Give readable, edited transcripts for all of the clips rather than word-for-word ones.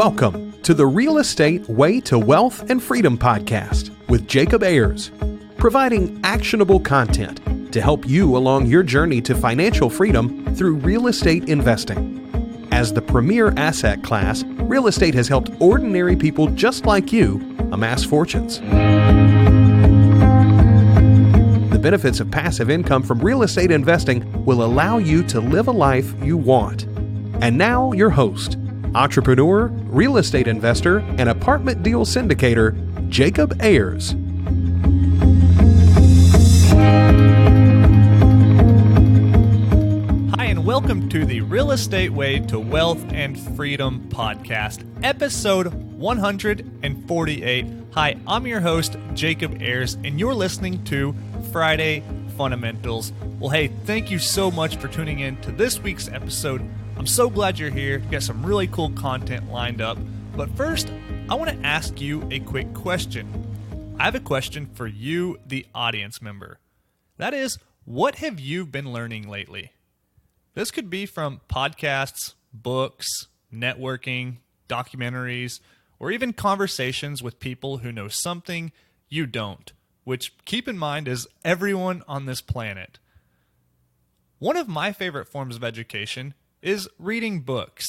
Welcome to the Real Estate Way to Wealth and Freedom podcast with Jacob Ayers, providing actionable content to help you along your journey to financial freedom through real estate investing. As the premier asset class, real estate has helped ordinary people just like you amass fortunes. The benefits of passive income from real estate investing will allow you to live a life you want. And now, your host, entrepreneur, real estate investor, and apartment deal syndicator, Jacob Ayers. Hi, and welcome to the Real Estate Way to Wealth and Freedom podcast, episode 148. Hi, I'm your host, Jacob Ayers, and you're listening to Friday Fundamentals. Well, hey, thank you so much for tuning in to this week's episode. I'm so glad you're here. We've got some really cool content lined up. But first, I want to ask you a quick question. I have a question for you, the audience member. That is, what have you been learning lately? This could be from podcasts, books, networking, documentaries, or even conversations with people who know something you don't, which, keep in mind, is everyone on this planet. One of my favorite forms of education is reading books.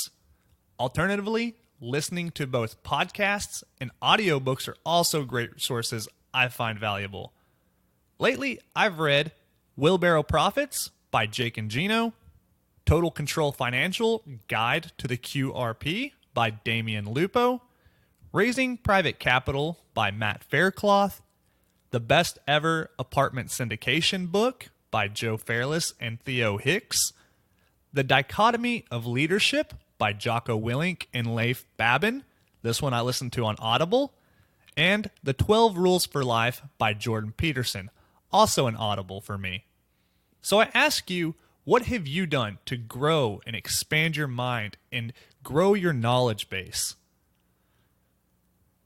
Alternatively, listening to both podcasts and audiobooks are also great sources I find valuable. Lately, I've read Wheelbarrow Profits by Jake and Gino, Total Control Financial Guide to the QRP by Damion Lupo, Raising Private Capital by Matt Faircloth, The Best Ever Apartment Syndication book by Joe Fairless and Theo Hicks, The Dichotomy of Leadership by Jocko, Willink, and Leif Babin. This one I listened to on Audible. And The 12 Rules for Life by Jordan Peterson, also an Audible for me. So I ask you, what have you done to grow and expand your mind and grow your knowledge base?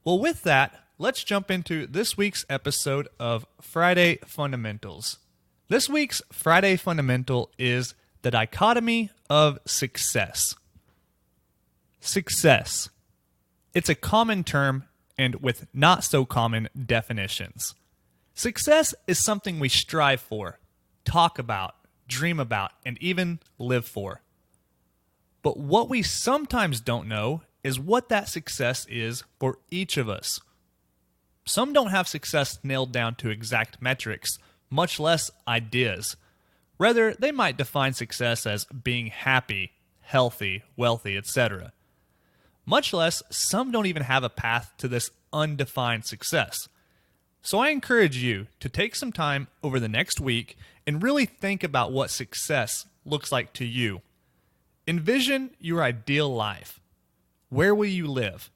Well, with that, let's jump into this week's episode of Friday Fundamentals. This week's Friday Fundamental is the dichotomy of success. Success. It's a common term and with not so common definitions. Success is something we strive for, talk about, dream about, and even live for. But what we sometimes don't know is what that success is for each of us. Some don't have success nailed down to exact metrics, much less ideas. Rather, they might define success as being happy, healthy, wealthy, etc. Much less, some don't even have a path to this undefined success. So I encourage you to take some time over the next week and really think about what success looks like to you. Envision your ideal life. Where will you live?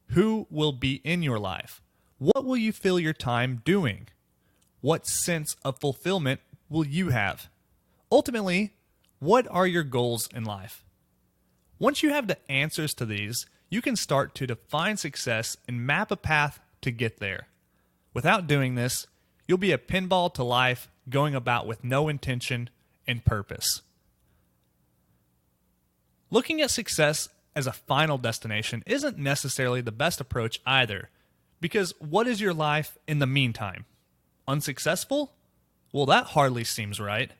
Who will be in your life? What will you fill your time doing? What sense of fulfillment will you have? Ultimately, what are your goals in life? Once you have the answers to these, you can start to define success and map a path to get there. Without doing this, you'll be a pinball to life, going about with no intention and purpose. Looking at success as a final destination isn't necessarily the best approach either, because what is your life in the meantime? Unsuccessful? Well, that hardly seems right.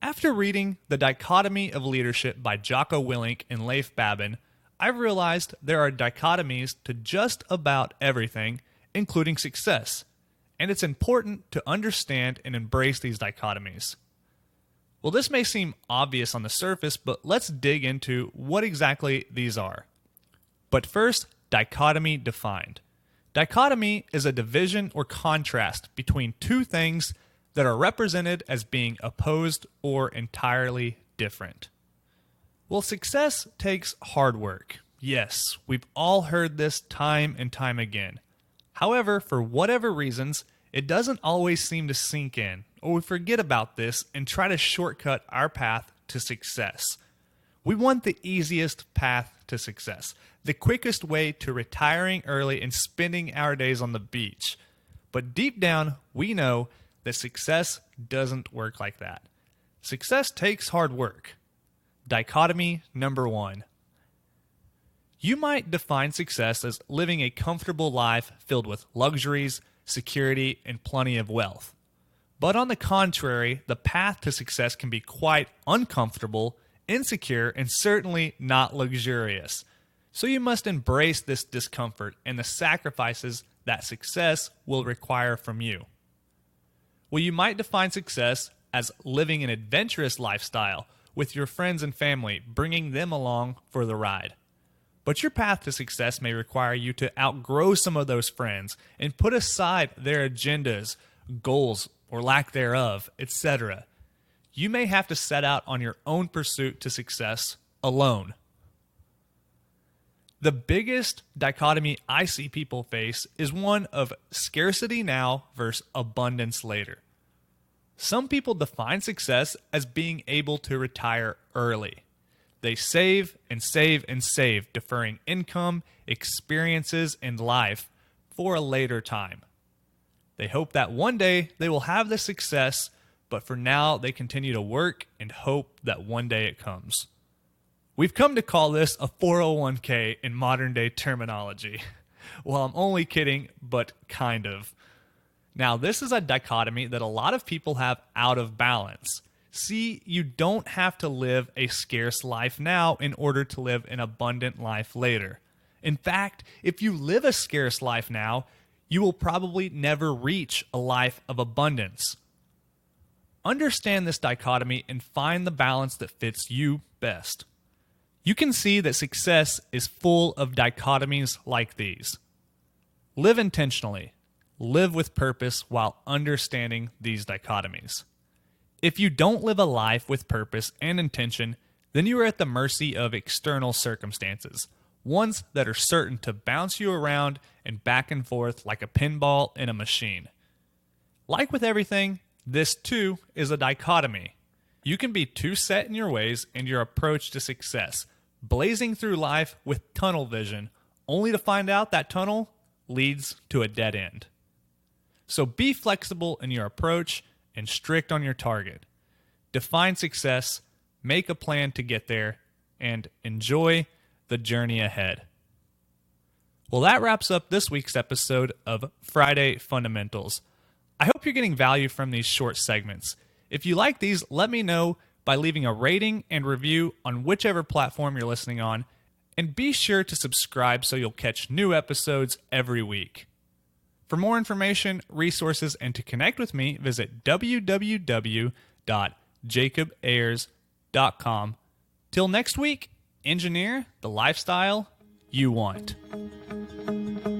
After reading The Dichotomy of Leadership by Jocko, Willink, and Leif Babin, I've realized there are dichotomies to just about everything, including success, and it's important to understand and embrace these dichotomies. Well, this may seem obvious on the surface, but let's dig into what exactly these are. But first, dichotomy defined. Dichotomy is a division or contrast between two things that are represented as being opposed or entirely different. Well, success takes hard work. Yes, we've all heard this time and time again. However, for whatever reasons, it doesn't always seem to sink in, or we forget about this and try to shortcut our path to success. We want the easiest path to success, the quickest way to retiring early and spending our days on the beach. But deep down, we know that success doesn't work like that. Success takes hard work. Dichotomy number one. You might define success as living a comfortable life filled with luxuries, security, and plenty of wealth. But on the contrary, the path to success can be quite uncomfortable, insecure, and certainly not luxurious. So you must embrace this discomfort and the sacrifices that success will require from you. Well, you might define success as living an adventurous lifestyle with your friends and family, bringing them along for the ride. But your path to success may require you to outgrow some of those friends and put aside their agendas, goals, or lack thereof, etc. You may have to set out on your own pursuit to success alone. The biggest dichotomy I see people face is one of scarcity now versus abundance later. Some people define success as being able to retire early. They save and save and save, deferring income, experiences, and life for a later time. They hope that one day they will have the success, but for now they continue to work and hope that one day it comes. We've come to call this a 401k in modern day terminology. Well, I'm only kidding, but kind of. Now, this is a dichotomy that a lot of people have out of balance. See, you don't have to live a scarce life now in order to live an abundant life later. In fact, if you live a scarce life now, you will probably never reach a life of abundance. Understand this dichotomy and find the balance that fits you best. You can see that success is full of dichotomies like these. Live intentionally. Live with purpose while understanding these dichotomies. If you don't live a life with purpose and intention, then you are at the mercy of external circumstances, ones that are certain to bounce you around and back and forth like a pinball in a machine. Like with everything, this too is a dichotomy. You can be too set in your ways and your approach to success, blazing through life with tunnel vision, only to find out that tunnel leads to a dead end. So be flexible in your approach and strict on your target. Define success, make a plan to get there, and enjoy the journey ahead. Well, that wraps up this week's episode of Friday Fundamentals. I hope you're getting value from these short segments. If you like these, let me know by leaving a rating and review on whichever platform you're listening on, and be sure to subscribe so you'll catch new episodes every week. For more information, resources, and to connect with me, visit www.jacobayers.com. Till next week, engineer the lifestyle you want.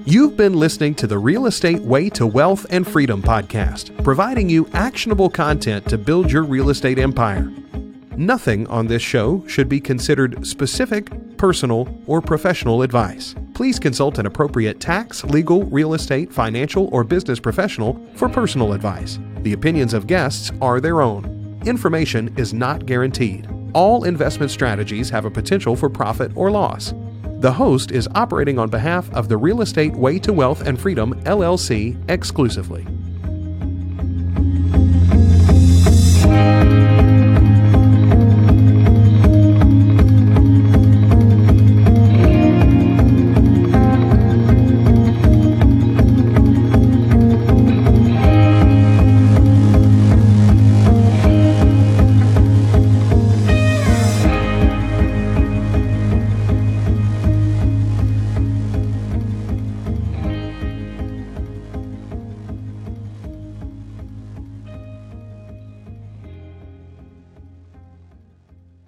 You've been listening to the Real Estate Way to Wealth and Freedom podcast, providing you actionable content to build your real estate empire. Nothing on this show should be considered specific, personal, or professional advice. Please consult an appropriate tax, legal, real estate, financial, or business professional for personal advice. The opinions of guests are their own. Information is not guaranteed. All investment strategies have a potential for profit or loss. The host is operating on behalf of the Real Estate Way to Wealth and Freedom, LLC, exclusively.